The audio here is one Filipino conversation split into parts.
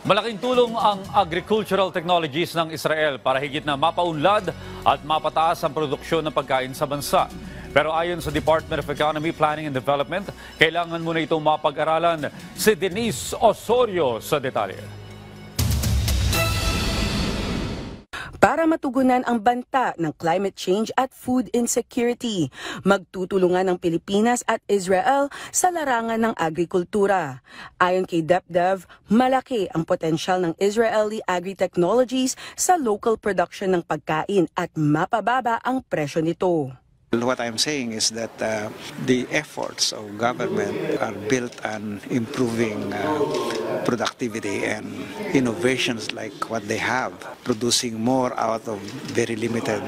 Malaking tulong ang agricultural technologies ng Israel para higit na mapaunlad at mapataas ang produksyon ng pagkain sa bansa. Pero ayon sa Department of Economy, Planning and Development, kailangan muna itong mapag-aralan. Si Denise Osorio sa detalye. Para matugunan ang banta ng climate change at food insecurity, magtutulungan ng Pilipinas at Israel sa larangan ng agrikultura. Ayon kay DepDev, malaki ang potensyal ng Israeli agri-technologies sa local production ng pagkain at mapababa ang presyo nito. What I'm saying is that the efforts of government are built on improving productivity and innovations like what they have. Producing more out of very limited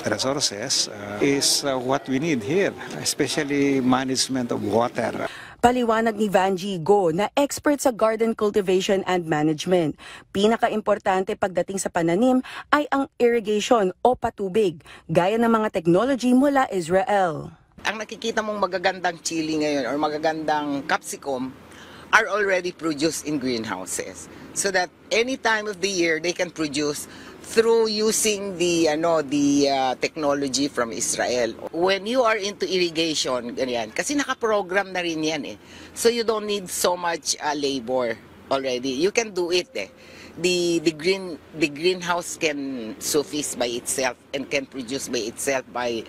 resources is what we need here, especially management of water. Paliwanag ni Vanji Go na expert sa garden cultivation and management. Pinaka-importante pagdating sa pananim ay ang irrigation o patubig, gaya ng mga technology mula Israel. Ang nakikita mong magagandang chili ngayon or magagandang capsicum are already produced in greenhouses. So that any time of the year they can produce through using the technology from Israel. When you are into irrigation, ganyan, kasi naka-program na rin yan eh. So you don't need so much labor already. You can do it eh. The greenhouse can suffice by itself and can produce by itself by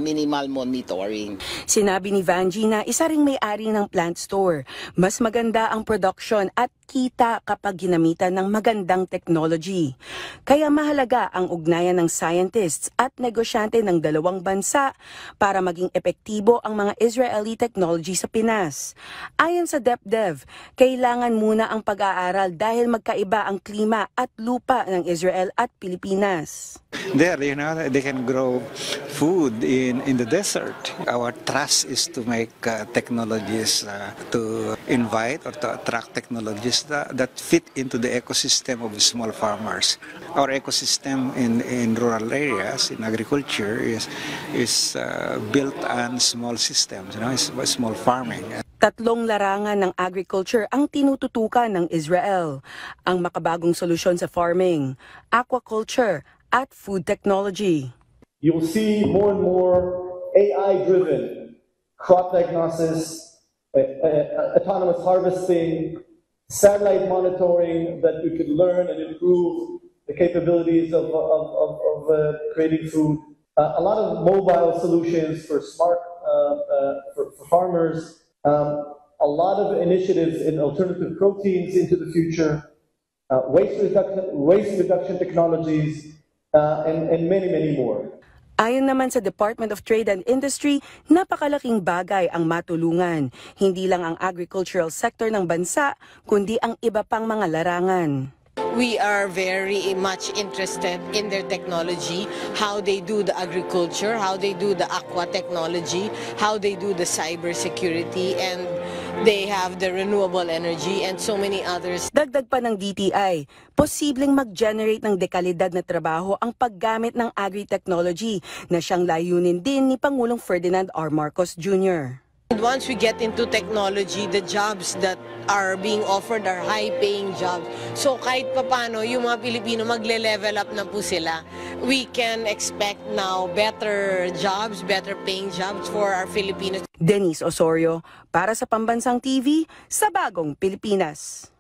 minimal monitoring. Sinabi ni Vanji na isa ring may-ari ng plant store. Mas maganda ang production at kita kapag ginamitan ng magandang technology. Kaya mahalaga ang ugnayan ng scientists at negosyante ng dalawang bansa para maging epektibo ang mga Israeli technology sa Pinas. Ayon sa DepDev, kailangan muna ang pag-aaral dahil magkaiba ang klima at lupa ng Israel at Pilipinas. There, they can grow food in the desert. Our trust is to make technologies to invite or to attract technologies that fit into the ecosystem of small farmers. Our ecosystem in rural areas, in agriculture, is built on small systems, it's small farming. Tatlong larangan ng agriculture ang tinututukan ng Israel. Ang makabagong solusyon sa farming, aquaculture, at food technology. You'll see more and more AI-driven crop diagnosis, autonomous harvesting, satellite monitoring that we could learn and improve the capabilities of creating food. A lot of mobile solutions for smart for farmers. A lot of initiatives in alternative proteins into the future. Waste reduction technologies. And many more. Ayon naman sa Department of Trade and Industry, napakalaking bagay ang matulungan. Hindi lang ang agricultural sector ng bansa, kundi ang iba pang mga larangan. We are very much interested in their technology, how they do the agriculture, how they do the aqua technology, how they do the cyber security, and they have the renewable energy and so many others. Dagdag pa ng DTI, posibleng mag-generate ng dekalidad na trabaho ang paggamit ng agri-technology na siyang layunin din ni Pangulong Ferdinand R. Marcos Jr. And once we get into technology, the jobs that are being offered are high-paying jobs. So kahit papano, yung mga Pilipino magle-level up na po sila. We can expect now better jobs, better paying jobs for our Filipinos. Denise Osorio, para sa Pambansang TV, sa Bagong Pilipinas.